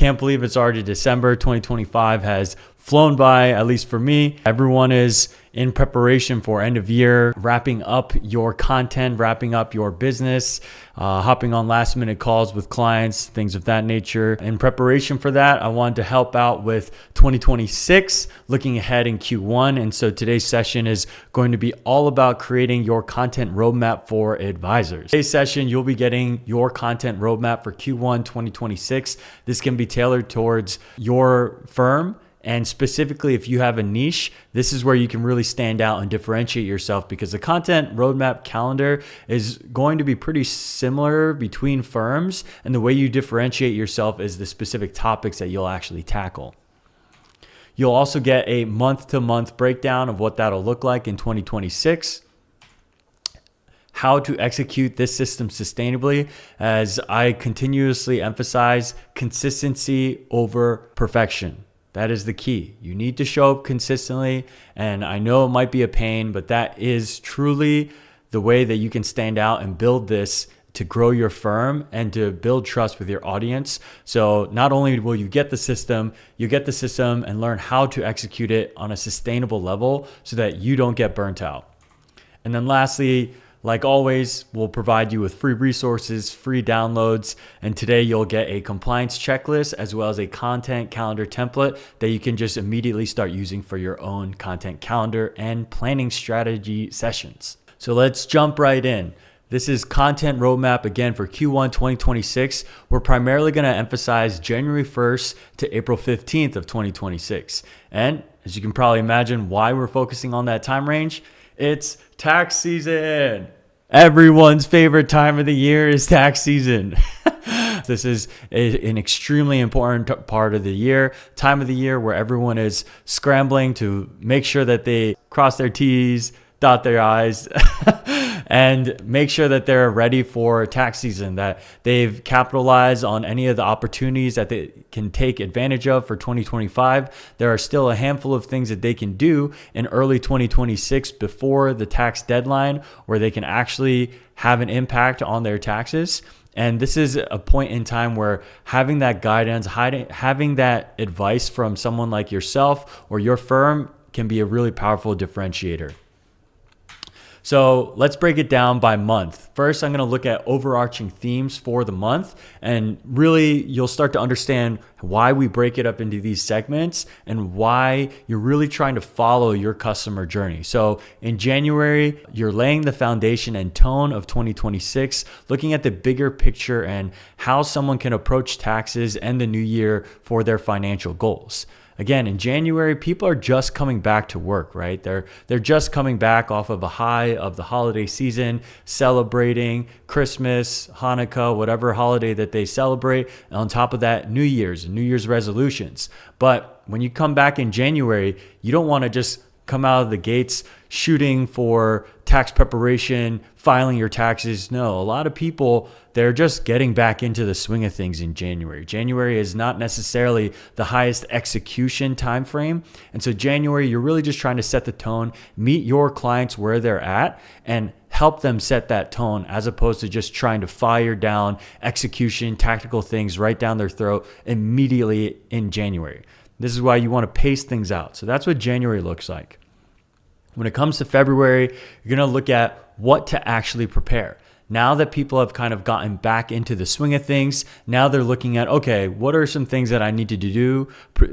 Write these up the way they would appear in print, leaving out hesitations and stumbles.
can't believe it's already December. 2025 has flown by, at least for me. Everyone is in preparation for end of year, wrapping up your content, wrapping up your business, hopping on last minute calls with clients, things of that nature. In preparation for that, I wanted to help out with 2026, looking ahead in Q1. And so today's session is going to be all about creating your content roadmap for advisors. Today's session, you'll be getting your content roadmap for Q1 2026. This can be tailored towards your firm. And specifically, if you have a niche, this is where you can really stand out and differentiate yourself, because the content roadmap calendar is going to be pretty similar between firms. And the way you differentiate yourself is the specific topics that you'll actually tackle. You'll also get a month-to-month breakdown of what that'll look like in 2026. How to execute this system sustainably, as I continuously emphasize consistency over perfection. That is the key. You need to show up consistently. And I know it might be a pain, but that is truly the way that you can stand out and build this to grow your firm and to build trust with your audience. So not only will you get the system, you get the system and learn how to execute it on a sustainable level so that you don't get burnt out. And then lastly, like always, we'll provide you with free resources, free downloads, and today you'll get a compliance checklist as well as a content calendar template that you can just immediately start using for your own content calendar and planning strategy sessions. So let's jump right in. This is content roadmap again for Q1 2026. We're primarily going to emphasize January 1st to April 15th of 2026. And as you can probably imagine why we're focusing on that time range, it's tax season. Everyone's favorite time of the year is tax season. This is an extremely important part of the year, time of the year where everyone is scrambling to make sure that they cross their T's, dot their I's, and make sure that they're ready for tax season, that they've capitalized on any of the opportunities that they can take advantage of for 2025. There are still a handful of things that they can do in early 2026 before the tax deadline where they can actually have an impact on their taxes. And this is a point in time where having that guidance, having that advice from someone like yourself or your firm can be a really powerful differentiator. So let's break it down by month. First, I'm going to look at overarching themes for the month, and really you'll start to understand why we break it up into these segments and why you're really trying to follow your customer journey. So in January, you're laying the foundation and tone of 2026, looking at the bigger picture and how someone can approach taxes and the new year for their financial goals. Again, in January, people are just coming back to work, right? They're just coming back off of a high of the holiday season, celebrating Christmas, Hanukkah, whatever holiday that they celebrate. And on top of that, New Year's resolutions. But when you come back in January, you don't want to just come out of the gates shooting for tax preparation, filing your taxes. No, a lot of people, they're just getting back into the swing of things in January. January is not necessarily the highest execution time frame. And so January, you're really just trying to set the tone, meet your clients where they're at, and help them set that tone, as opposed to just trying to fire down execution, tactical things right down their throat immediately in January. This is why you want to pace things out. So that's what January looks like. When it comes to February, you're going to look at what to actually prepare. Now that people have kind of gotten back into the swing of things, now they're looking at, okay, what are some things that I need to do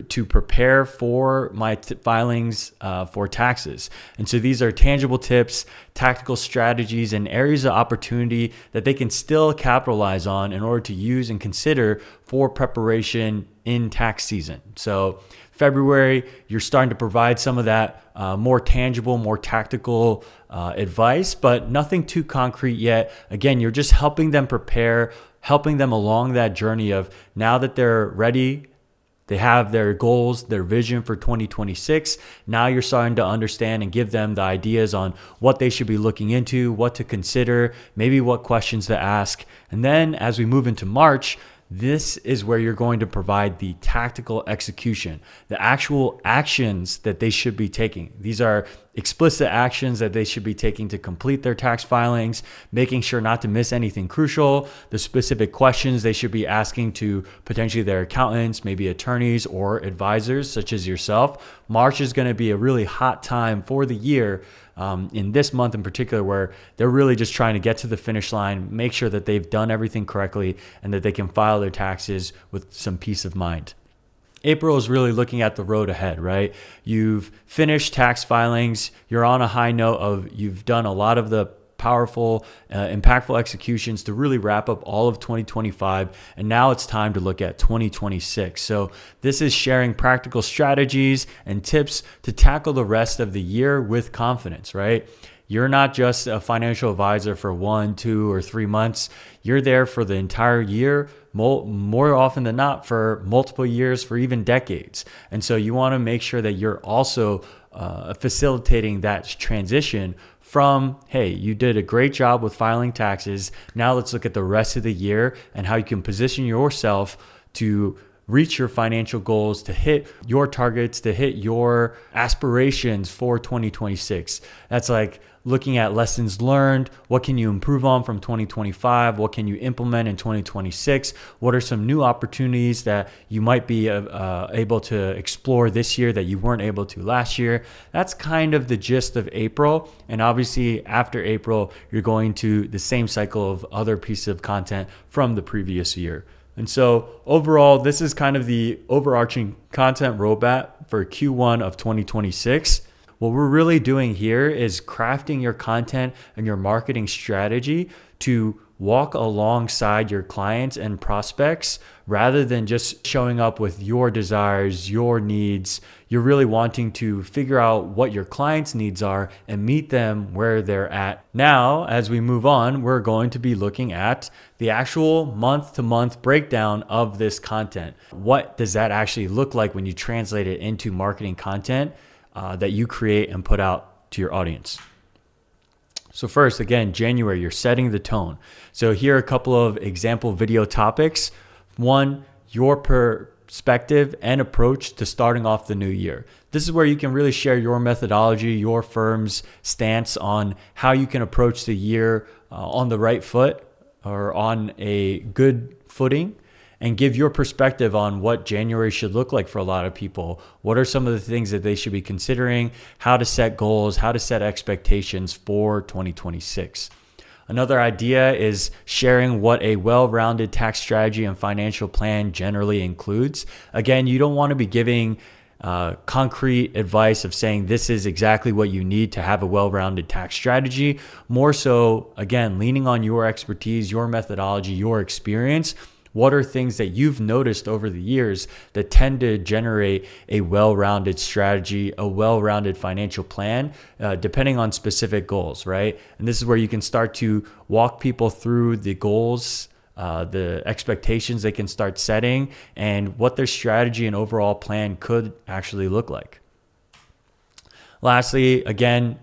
to prepare for my filings for taxes? And so these are tangible tips, tactical strategies, and areas of opportunity that they can still capitalize on in order to use and consider for preparation in tax season. So February, you're starting to provide some of that more tangible, more tactical advice, but nothing too concrete yet. Again, you're just helping them prepare, helping them along that journey of now that they're ready, they have their goals, their vision for 2026. Now you're starting to understand and give them the ideas on what they should be looking into, what to consider, maybe what questions to ask. And then as we move into March, this is where you're going to provide the tactical execution, the actual actions that they should be taking. These are explicit actions that they should be taking to complete their tax filings, making sure not to miss anything crucial, the specific questions they should be asking to potentially their accountants, maybe attorneys or advisors such as yourself. March is going to be a really hot time for the year, in this month in particular, where they're really just trying to get to the finish line, make sure that they've done everything correctly and that they can file their taxes with some peace of mind. April is really looking at the road ahead, right? You've finished tax filings. You're on a high note of you've done a lot of the powerful, impactful executions to really wrap up all of 2025. And now it's time to look at 2026. So this is sharing practical strategies and tips to tackle the rest of the year with confidence, right? You're not just a financial advisor for 1, 2, or 3 months. You're there for the entire year, more often than not for multiple years, for even decades. And so you want to make sure that you're also facilitating that transition from, hey, you did a great job with filing taxes. Now let's look at the rest of the year and how you can position yourself to reach your financial goals, to hit your targets, to hit your aspirations for 2026. That's like looking at lessons learned. What can you improve on from 2025? What can you implement in 2026? What are some new opportunities that you might be able to explore this year that you weren't able to last year? That's kind of the gist of April. And obviously after April, you're going to the same cycle of other pieces of content from the previous year. And so overall, this is kind of the overarching content roadmap for Q1 of 2026. What we're really doing here is crafting your content and your marketing strategy to walk alongside your clients and prospects rather than just showing up with your desires, your needs. You're really wanting to figure out what your clients' needs are and meet them where they're at. Now, as we move on, we're going to be looking at the actual month-to-month breakdown of this content. What does that actually look like when you translate it into marketing content that you create and put out to your audience? So first, again, January, you're setting the tone. So here are a couple of example video topics. One, your perspective and approach to starting off the new year. This is where you can really share your methodology, your firm's stance on how you can approach the year on the right foot or on a good footing, and give your perspective on what January should look like for a lot of people. What are some of the things that they should be considering, how to set goals, how to set expectations for 2026. Another idea is sharing what a well-rounded tax strategy and financial plan generally includes. Again, you don't want to be giving concrete advice of saying this is exactly what you need to have a well-rounded tax strategy. More so, again, leaning on your expertise, your methodology, your experience. What are things that you've noticed over the years that tend to generate a well-rounded strategy, a well-rounded financial plan, depending on specific goals, right? And this is where you can start to walk people through the goals, the expectations they can start setting, and what their strategy and overall plan could actually look like. Lastly, again,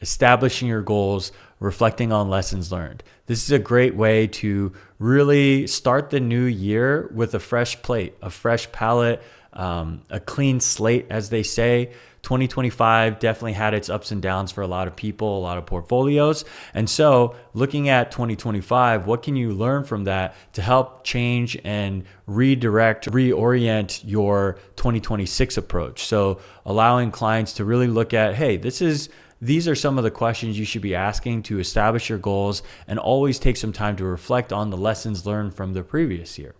establishing your goals, reflecting on lessons learned. This is a great way to really start the new year with a fresh plate, a fresh palette, a clean slate, as they say. 2025 definitely had its ups and downs for a lot of people, a lot of portfolios. And so looking at 2025, what can you learn from that to help change and redirect, reorient your 2026 approach? So allowing clients to really look at, hey, these are some of the questions you should be asking to establish your goals, and always take some time to reflect on the lessons learned from the previous year.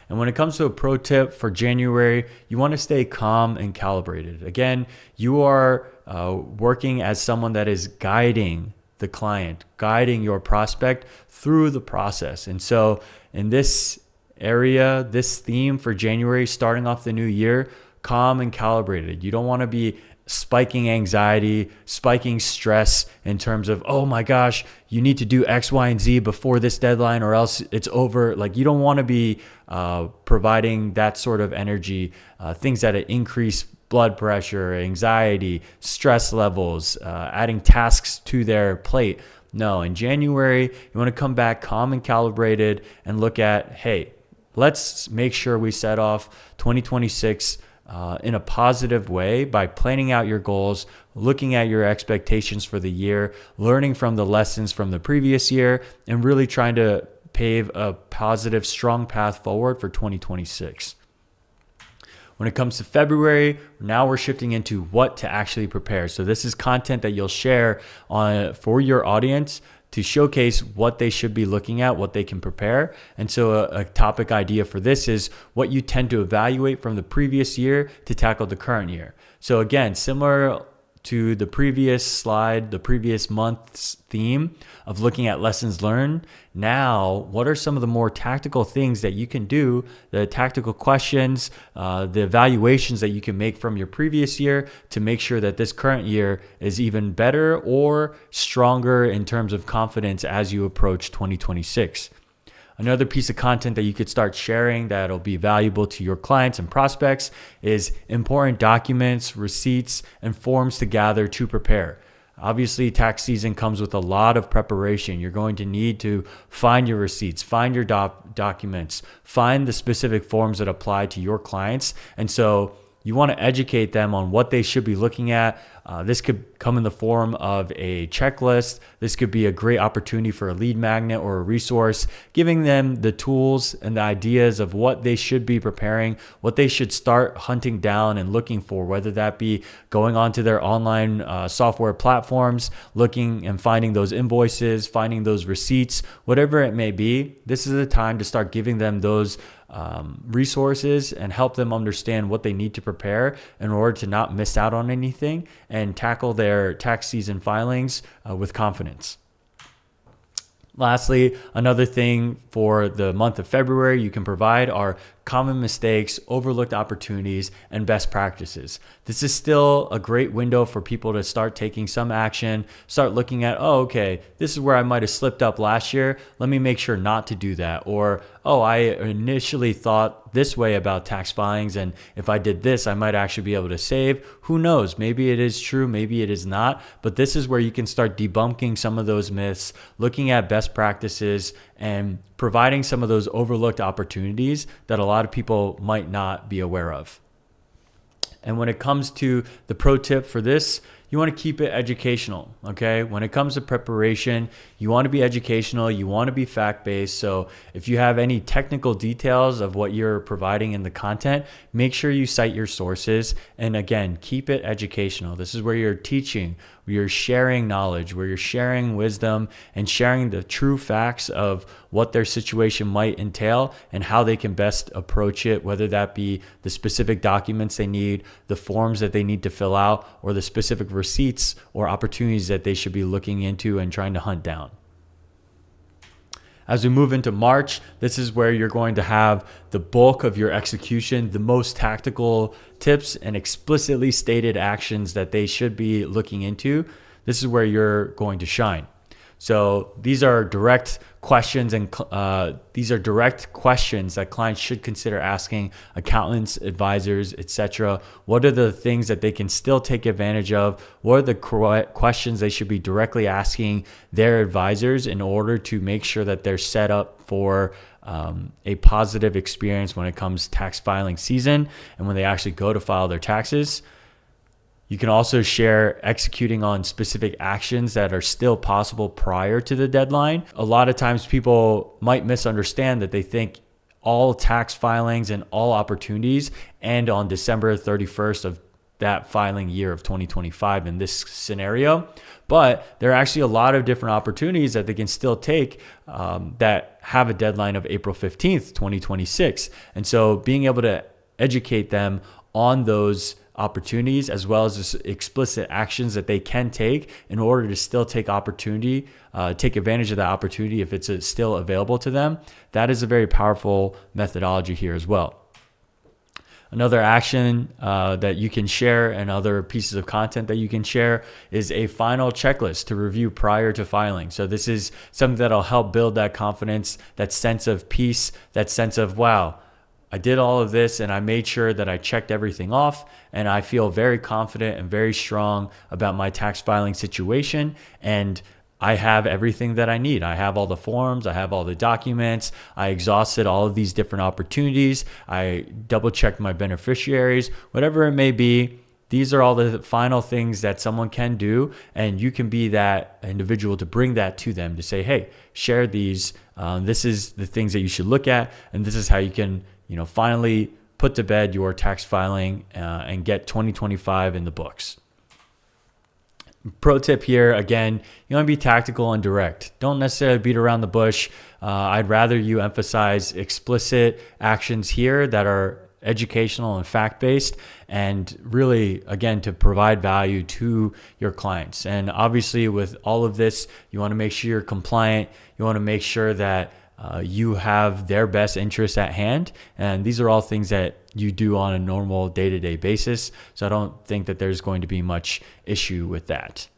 And when it comes to a pro tip for January, you want to stay calm and calibrated. Again, you are working as someone that is guiding the client, guiding your prospect through the process. And so in this area, this theme for January, starting off the new year, calm and calibrated. You don't want to be spiking anxiety, spiking stress in terms of, oh my gosh, you need to do X, Y, and Z before this deadline or else it's over. Like, you don't want to be providing that sort of energy, things that increase blood pressure, anxiety, stress levels, adding tasks to their plate. No, in January, you want to come back calm and calibrated and look at, hey, let's make sure we set off 2026 in a positive way by planning out your goals, looking at your expectations for the year, learning from the lessons from the previous year, and really trying to pave a positive, strong path forward for 2026. When it comes to February, now we're shifting into what to actually prepare. So this is content that you'll share for your audience to showcase what they should be looking at, what they can prepare. And so a topic idea for this is what you tend to evaluate from the previous year to tackle the current year. So again, similar to the previous slide, the previous month's theme of looking at lessons learned. Now, what are some of the more tactical things that you can do, the tactical questions, the evaluations that you can make from your previous year to make sure that this current year is even better or stronger in terms of confidence as you approach 2026. Another piece of content that you could start sharing that'll be valuable to your clients and prospects is important documents, receipts, and forms to gather to prepare. Obviously, tax season comes with a lot of preparation. You're going to need to find your receipts, find your documents, find the specific forms that apply to your clients. And so you want to educate them on what they should be looking at. This could come in the form of a checklist. This could be a great opportunity for a lead magnet or a resource, giving them the tools and the ideas of what they should be preparing, what they should start hunting down and looking for, whether that be going onto their online software platforms, looking and finding those invoices, finding those receipts, whatever it may be. This is the time to start giving them those resources and help them understand what they need to prepare in order to not miss out on anything and tackle their tax season filings with confidence. Lastly, another thing for the month of February you can provide are common mistakes, overlooked opportunities, and best practices. This is still a great window for people to start taking some action, start looking at, oh, okay, this is where I might have slipped up last year. Let me make sure not to do that. Or, oh, I initially thought this way about tax filings, and if I did this, I might actually be able to save. Who knows? Maybe it is true, maybe it is not. But this is where you can start debunking some of those myths, looking at best practices, and providing some of those overlooked opportunities that a lot of people might not be aware of. And when it comes to the pro tip for this, you want to keep it educational, okay? When it comes to preparation, you want to be educational, you want to be fact-based. So if you have any technical details of what you're providing in the content, make sure you cite your sources. And again, keep it educational. This is where you're teaching, where you're sharing knowledge, where you're sharing wisdom and sharing the true facts of what their situation might entail and how they can best approach it, whether that be the specific documents they need, the forms that they need to fill out, or the specific receipts or opportunities that they should be looking into and trying to hunt down. As we move into March, this is where you're going to have the bulk of your execution, the most tactical tips and explicitly stated actions that they should be looking into. This is where you're going to shine. So these are direct questions that clients should consider asking accountants, advisors, etc. What are the things that they can still take advantage of? What are the questions they should be directly asking their advisors in order to make sure that they're set up for a positive experience when it comes tax filing season and when they actually go to file their taxes? You can also share executing on specific actions that are still possible prior to the deadline. A lot of times people might misunderstand that they think all tax filings and all opportunities end on December 31st of that filing year of 2025 in this scenario. But there are actually a lot of different opportunities that they can still take that have a deadline of April 15th, 2026. And so being able to educate them on those opportunities as well as the explicit actions that they can take in order to still take advantage of that opportunity if it's still available to them. That is a very powerful methodology here as well. Another action that you can share and other pieces of content that you can share is a final checklist to review prior to filing. So this is something that'll help build that confidence, that sense of peace, that sense of, wow, I did all of this and I made sure that I checked everything off, and I feel very confident and very strong about my tax filing situation. And I have everything that I need. I have all the forms, I have all the documents, I exhausted all of these different opportunities, I double checked my beneficiaries, whatever it may be. These are all the final things that someone can do, and you can be that individual to bring that to them to say, hey, share these. This is the things that you should look at, and this is how you can, finally put to bed your tax filing and get 2025 in the books. Pro tip here, again, you want to be tactical and direct. Don't necessarily beat around the bush. I'd rather you emphasize explicit actions here that are educational and fact-based, and really, again, to provide value to your clients. And obviously with all of this, you want to make sure you're compliant. You want to make sure that you have their best interests at hand. And these are all things that you do on a normal day-to-day basis. So I don't think that there's going to be much issue with that.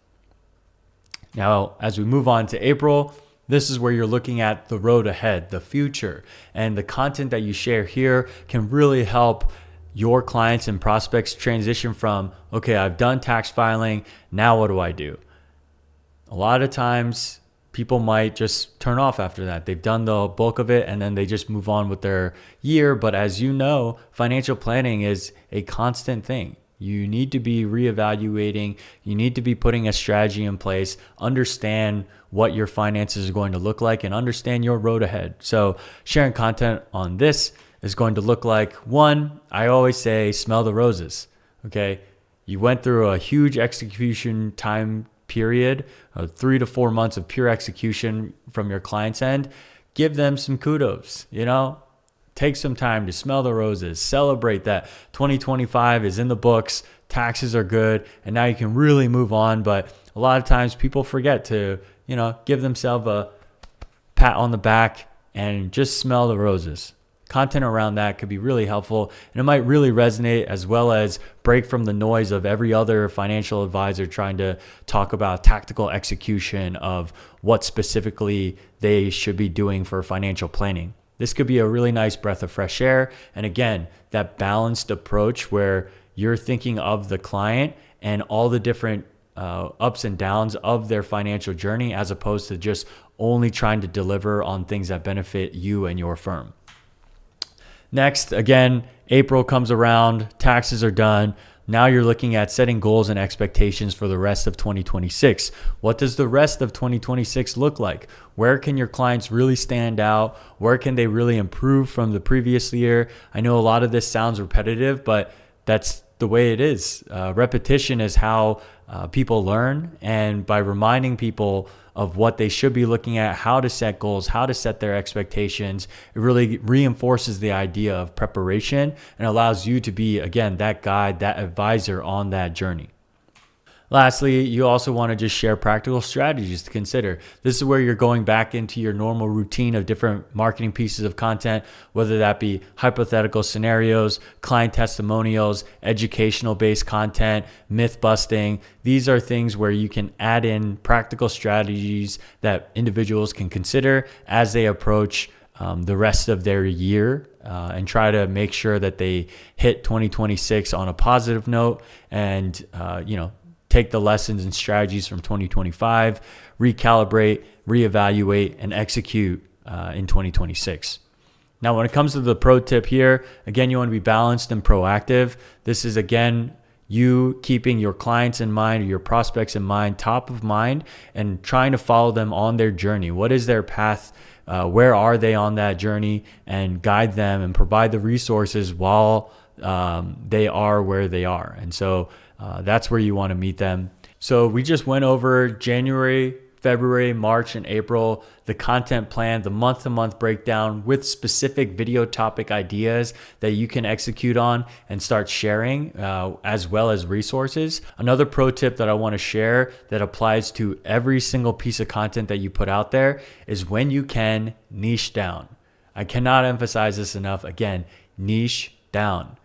Now, as we move on to April, this is where you're looking at the road ahead, the future, and the content that you share here can really help your clients and prospects transition from, okay, I've done tax filing, now what do I do? A lot of times people might just turn off after that. They've done the bulk of it and then they just move on with their year. But as you know, financial planning is a constant thing. You need to be reevaluating. You need to be putting a strategy in place, understand what your finances are going to look like, and understand your road ahead. So sharing content on this is going to look like, one, I always say, smell the roses. Okay. You went through a huge execution time period, 3 to 4 months of pure execution from your client's end. Give them some kudos, Take some time to smell the roses, celebrate that 2025 is in the books, taxes are good, and now you can really move on. But a lot of times people forget to, give themselves a pat on the back and just smell the roses. Content around that could be really helpful, and it might really resonate, as well as break from the noise of every other financial advisor trying to talk about tactical execution of what specifically they should be doing for financial planning. This could be a really nice breath of fresh air. And again, that balanced approach where you're thinking of the client and all the different ups and downs of their financial journey, as opposed to just only trying to deliver on things that benefit you and your firm. Next, again, April comes around, taxes are done. Now you're looking at setting goals and expectations for the rest of 2026. What does the rest of 2026 look like? Where can your clients really stand out? Where can they really improve from the previous year? I know a lot of this sounds repetitive, but that's the way it is. Repetition is how people learn. And by reminding people of what they should be looking at, how to set goals, how to set their expectations, it really reinforces the idea of preparation and allows you to be, again, that guide, that advisor on that journey. Lastly, you also want to just share practical strategies to consider. This is where you're going back into your normal routine of different marketing pieces of content, whether that be hypothetical scenarios, client testimonials, educational-based content, myth busting. These are things where you can add in practical strategies that individuals can consider as they approach the rest of their year and try to make sure that they hit 2026 on a positive note and, take the lessons and strategies from 2025, recalibrate, reevaluate, and execute in 2026. Now, when it comes to the pro tip here, again, you want to be balanced and proactive. This is, again, you keeping your clients in mind or your prospects in mind, top of mind, and trying to follow them on their journey. What is their path? Where are they on that journey? And guide them and provide the resources while they are where they are. And so that's where you want to meet them. So we just went over January, February, March, and April, the content plan, the month-to-month breakdown with specific video topic ideas that you can execute on and start sharing, as well as resources. Another pro tip that I want to share that applies to every single piece of content that you put out there is when you can niche down. I cannot emphasize this enough. Again, niche down.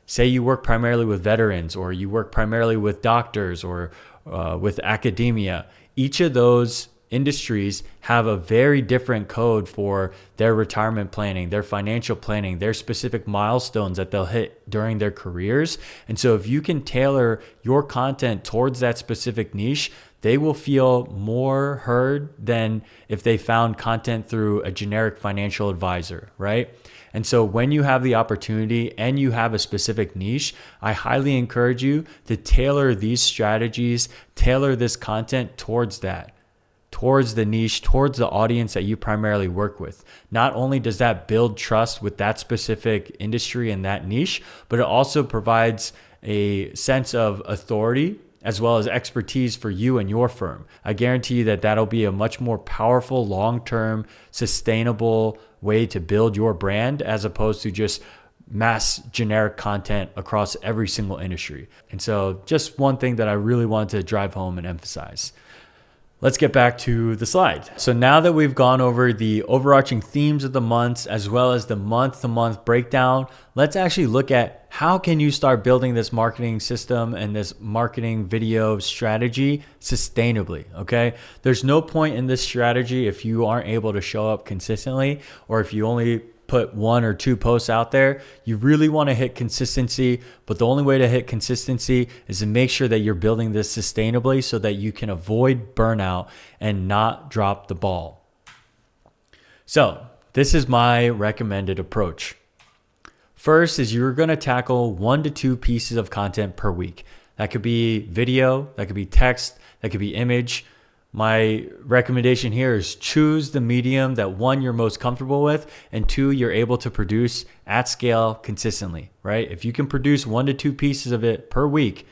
Say you work primarily with veterans, or you work primarily with doctors, or with academia. Each of those industries have a very different code for their retirement planning, their financial planning, their specific milestones that they'll hit during their careers. And so if you can tailor your content towards that specific niche, they will feel more heard than if they found content through a generic financial advisor, right? And so when you have the opportunity and you have a specific niche, I highly encourage you to tailor these strategies, tailor this content towards that, towards the niche, towards the audience that you primarily work with. Not only does that build trust with that specific industry and that niche, but it also provides a sense of authority as well as expertise for you and your firm. I guarantee you that that'll be a much more powerful, long-term, sustainable way to build your brand as opposed to just mass generic content across every single industry. And so just one thing that I really wanted to drive home and emphasize. Let's get back to the slide. So now that we've gone over the overarching themes of the months as well as the month-to-month breakdown, let's actually look at how can you start building this marketing system and this marketing video strategy sustainably, okay? There's no point in this strategy if you aren't able to show up consistently, or if you only put 1 or 2 posts out there. You really want to hit consistency, but the only way to hit consistency is to make sure that you're building this sustainably so that you can avoid burnout and not drop the ball. So this is my recommended approach. First is you're going to tackle 1 to 2 pieces of content per week. That could be video, that could be text, that could be image. My recommendation here is choose the medium that 1, you're most comfortable with, and 2, you're able to produce at scale consistently, right? If you can produce 1 to 2 pieces of it per week,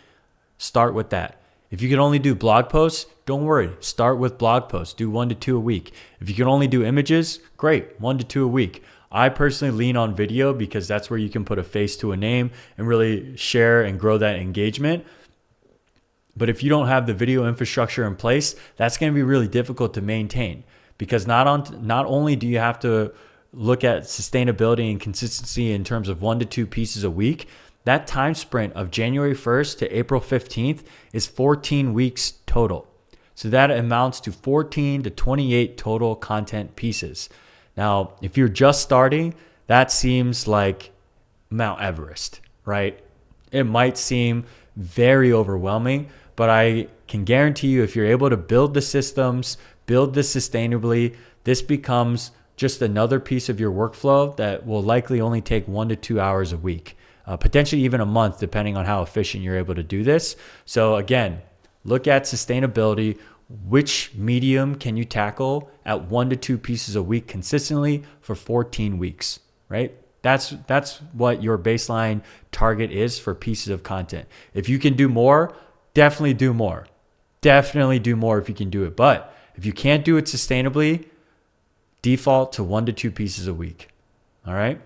start with that. If you can only do blog posts, don't worry, start with blog posts, do 1 to 2 a week. If you can only do images, great, 1 to 2 a week. I personally lean on video because that's where you can put a face to a name and really share and grow that engagement. But if you don't have the video infrastructure in place, that's going to be really difficult to maintain, because not only do you have to look at sustainability and consistency in terms of 1 to 2 pieces a week, that time sprint of January 1st to April 15th is 14 weeks total. So that amounts to 14 to 28 total content pieces. Now, if you're just starting, that seems like Mount Everest, right? It might seem very overwhelming, but I can guarantee you if you're able to build the systems, build this sustainably, this becomes just another piece of your workflow that will likely only take 1 to 2 hours a week, potentially even a month, depending on how efficient you're able to do this. So again, look at sustainability. Which medium can you tackle at 1 to 2 pieces a week consistently for 14 weeks, right? That's what your baseline target is for pieces of content. If you can do more, definitely do more. Definitely do more if you can do it. But if you can't do it sustainably, default to 1 to 2 pieces a week. All right.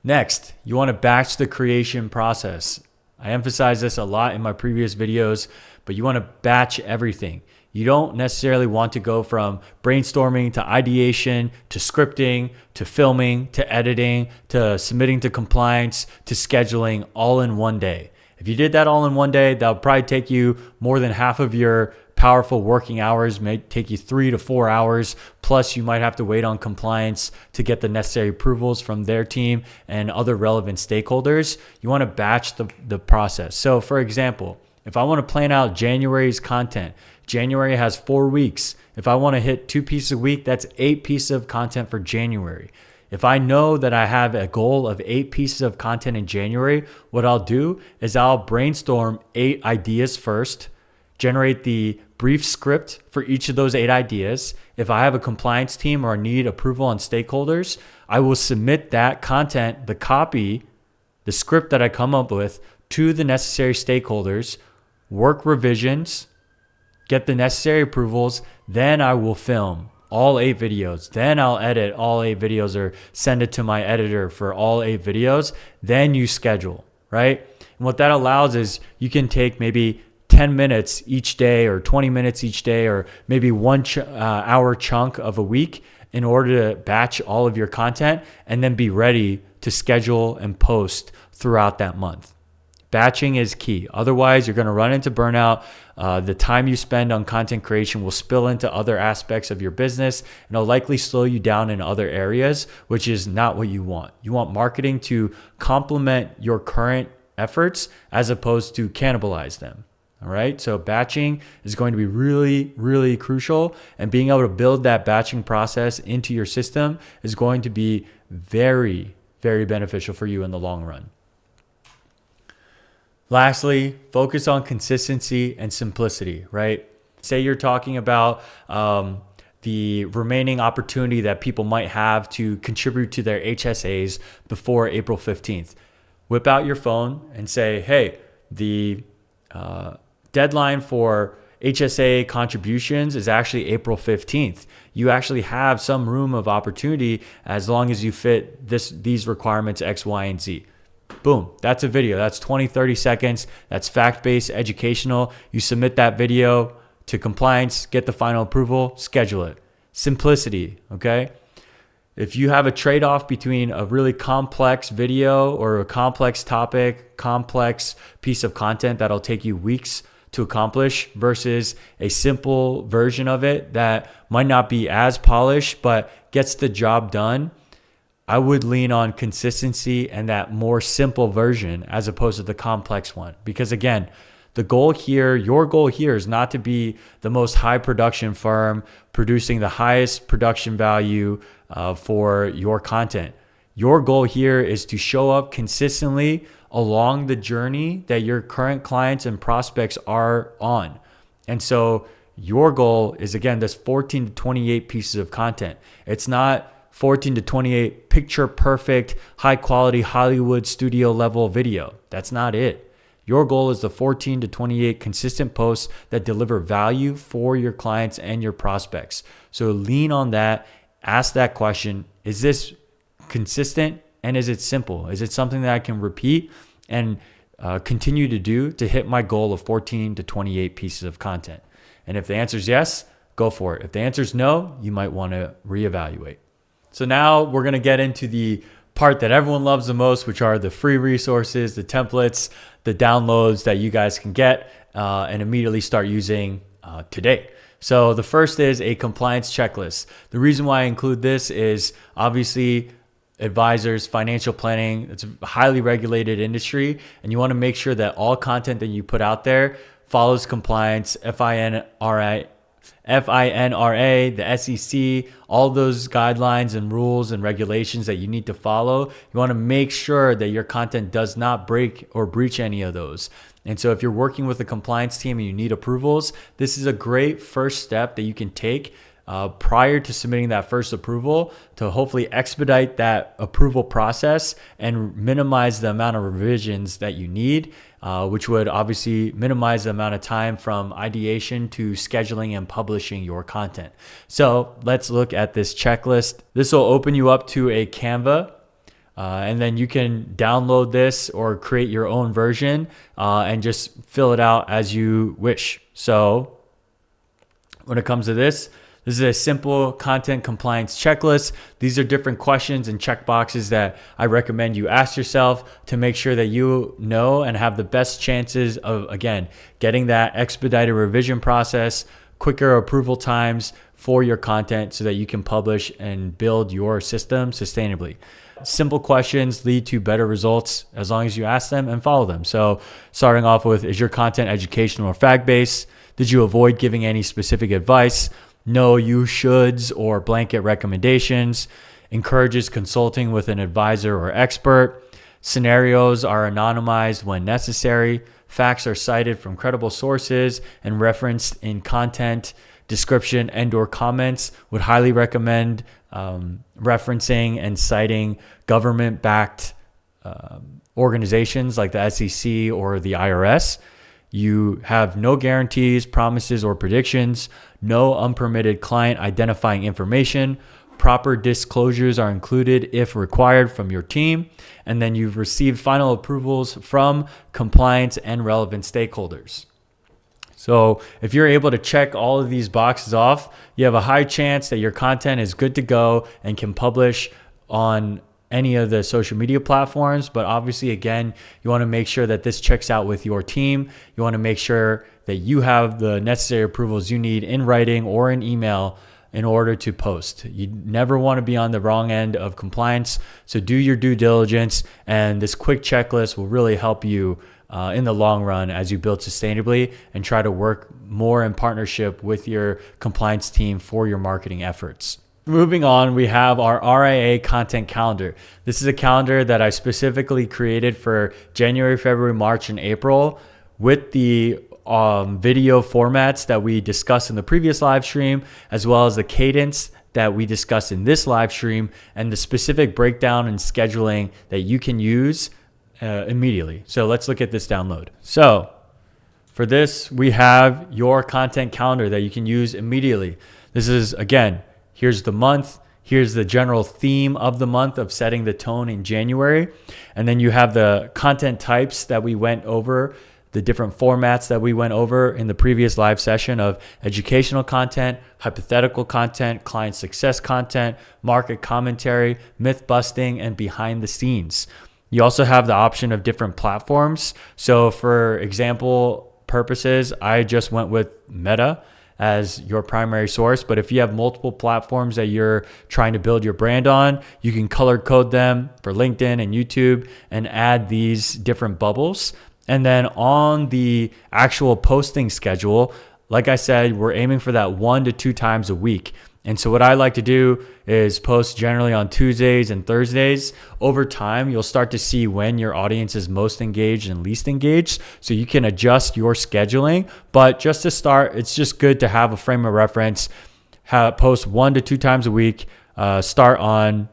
Next, you want to batch the creation process. I emphasize this a lot in my previous videos, but you want to batch everything. You don't necessarily want to go from brainstorming to ideation to scripting to filming to editing to submitting to compliance to scheduling all in one day. If you did that all in one day, that would probably take you more than half of your powerful working hours, may take you 3 to 4 hours. Plus, you might have to wait on compliance to get the necessary approvals from their team and other relevant stakeholders. You want to batch the process. So for example, if I want to plan out January's content, January has 4 weeks. If I want to hit 2 pieces a week, that's 8 pieces of content for January. If I know that I have a goal of 8 pieces of content in January, what I'll do is I'll brainstorm 8 ideas first, generate the brief script for each of those 8 ideas. If I have a compliance team or need approval on stakeholders, I will submit that content, the copy, the script that I come up with to the necessary stakeholders, work revisions, get the necessary approvals, then I will film all 8 videos. Then I'll edit all 8 videos or send it to my editor for all 8 videos. Then you schedule, right? And what that allows is you can take maybe 10 minutes each day or 20 minutes each day or maybe 1 hour chunk of a week in order to batch all of your content and then be ready to schedule and post throughout that month. Batching is key. Otherwise, you're going to run into burnout. The time you spend on content creation will spill into other aspects of your business and it'll likely slow you down in other areas, which is not what you want. You want marketing to complement your current efforts as opposed to cannibalize them. All right. So batching is going to be really, really crucial. And being able to build that batching process into your system is going to be very, very beneficial for you in the long run. Lastly, focus on consistency and simplicity, right? Say you're talking about the remaining opportunity that people might have to contribute to their HSAs before April 15th. Whip out your phone and say, hey, the deadline for HSA contributions is actually April 15th. You actually have some room of opportunity as long as you fit these requirements X, Y, and Z. Boom, that's a video. That's 20, 30 seconds. That's fact-based, educational. You submit that video to compliance, get the final approval, schedule it. Simplicity, okay? If you have a trade-off between a really complex video or a complex topic, complex piece of content that'll take you weeks to accomplish versus a simple version of it that might not be as polished but gets the job done, I would lean on consistency and that more simple version as opposed to the complex one. Because again, the goal here, your goal here is not to be the most high production firm producing the highest production value for your content. Your goal here is to show up consistently along the journey that your current clients and prospects are on. And so your goal is, again, this 14 to 28 pieces of content. It's not 14 to 28 picture perfect, high quality Hollywood studio level video. That's not it. Your goal is the 14 to 28 consistent posts that deliver value for your clients and your prospects. So lean on that. Ask that question. Is this consistent and is it simple? Is it something that I can repeat and continue to do to hit my goal of 14 to 28 pieces of content? And if the answer is yes, go for it. If the answer is no, you might want to reevaluate. So now we're going to get into the part that everyone loves the most, which are the free resources, the templates, the downloads that you guys can get and immediately start using today. So the first is a compliance checklist. The reason why I include this is obviously advisors, financial planning, it's a highly regulated industry, and you want to make sure that all content that you put out there follows compliance, FINRA, the SEC, all those guidelines and rules and regulations that you need to follow. You want to make sure that your content does not break or breach any of those. And so if you're working with a compliance team and you need approvals, this is a great first step that you can take prior to submitting that first approval to hopefully expedite that approval process and minimize the amount of revisions that you need, which would obviously minimize the amount of time from ideation to scheduling and publishing your content. So let's look at this checklist. This will open you up to a Canva. And then you can download this or create your own version and just fill it out as you wish. So when it comes to this is a simple content compliance checklist. These are different questions and check boxes that I recommend you ask yourself to make sure that you know and have the best chances of, again, getting that expedited revision process, quicker approval times for your content so that you can publish and build your system sustainably. Simple questions lead to better results as long as you ask them and follow them. So starting off with, is your content educational or fact-based? Did you avoid giving any specific advice? No you shoulds or blanket recommendations. Encourages consulting with an advisor or expert. Scenarios are anonymized when necessary. Facts are cited from credible sources and referenced in content description and or comments. Would highly recommend referencing and citing government-backed organizations like the SEC or the IRS. You have no guarantees, promises, or predictions, no unpermitted client identifying information. Proper disclosures are included if required from your team. And then you've received final approvals from compliance and relevant stakeholders. So if you're able to check all of these boxes off, you have a high chance that your content is good to go and can publish on any of the social media platforms. But obviously, again, you want to make sure that this checks out with your team. You want to make sure that you have the necessary approvals you need in writing or in email in order to post. You never want to be on the wrong end of compliance. So do your due diligence, and this quick checklist will really help you in the long run as you build sustainably and try to work more in partnership with your compliance team for your marketing efforts. Moving on, we have our RIA content calendar. This is a calendar that I specifically created for January, February, March, and April with the video formats that we discussed in the previous live stream, as well as the cadence that we discussed in this live stream, and the specific breakdown and scheduling that you can use immediately. So let's look at this download. So for this, we have your content calendar that you can use immediately. This is, again, here's the month. Here's the general theme of the month of setting the tone in January. And then you have the content types that we went over, the different formats that we went over in the previous live session of educational content, hypothetical content, client success content, market commentary, myth busting, and behind the scenes. You also have the option of different platforms. So for example purposes, I just went with Meta as your primary source. But if you have multiple platforms that you're trying to build your brand on, you can color code them for LinkedIn and YouTube and add these different bubbles. And then on the actual posting schedule, like I said, we're aiming for that 1 to 2 times a week. And so what I like to do is post generally on Tuesdays and Thursdays. Over time, you'll start to see when your audience is most engaged and least engaged. So you can adjust your scheduling. But just to start, it's just good to have a frame of reference. Post 1 to 2 times a week. I started on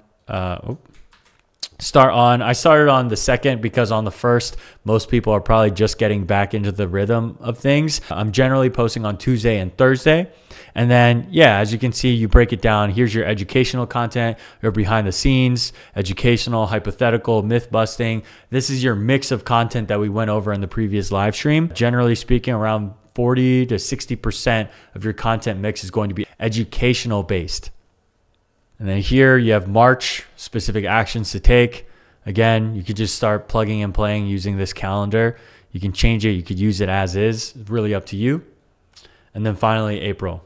the second because on the first, most people are probably just getting back into the rhythm of things. I'm generally posting on Tuesday and Thursday. And then, as you can see, you break it down. Here's your educational content, your behind the scenes, educational, hypothetical, myth busting. This is your mix of content that we went over in the previous live stream. Generally speaking, around 40 to 60% of your content mix is going to be educational based. And then here you have March, specific actions to take. Again, you could just start plugging and playing using this calendar. You can change it. You could use it as is. It's really up to you. And then finally, April.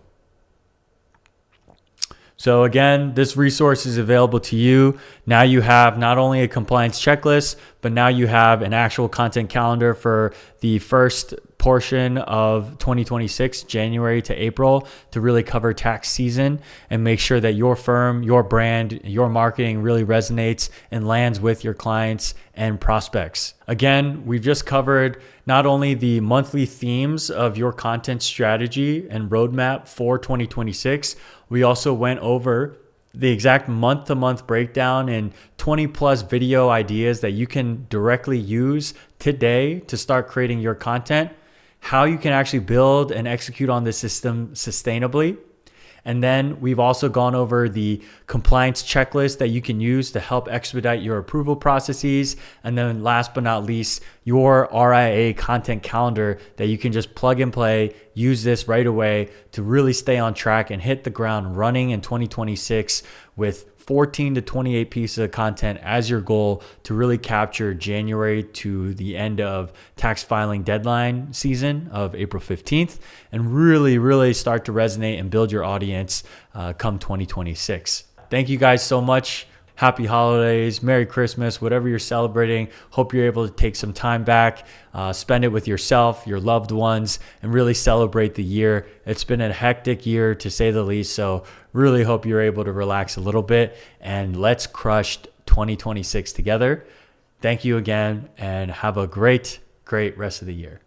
So again, this resource is available to you. Now you have not only a compliance checklist, but now you have an actual content calendar for the first portion of 2026, January to April, to really cover tax season and make sure that your firm, your brand, your marketing really resonates and lands with your clients and prospects. Again, we've just covered not only the monthly themes of your content strategy and roadmap for 2026, we also went over the exact month-to-month breakdown and 20 plus video ideas that you can directly use today to start creating your content, how you can actually build and execute on this system sustainably. And then we've also gone over the compliance checklist that you can use to help expedite your approval processes. And then last but not least, your RIA content calendar that you can just plug and play, use this right away to really stay on track and hit the ground running in 2026 with 14 to 28 pieces of content as your goal to really capture January to the end of tax filing deadline season of April 15th and really start to resonate and build your audience come 2026. Thank you guys so much. Happy holidays, Merry Christmas, whatever you're celebrating. Hope you're able to take some time back, spend it with yourself, your loved ones, and really celebrate the year. It's been a hectic year to say the least, so really hope you're able to relax a little bit and let's crush 2026 together. Thank you again and have a great rest of the year.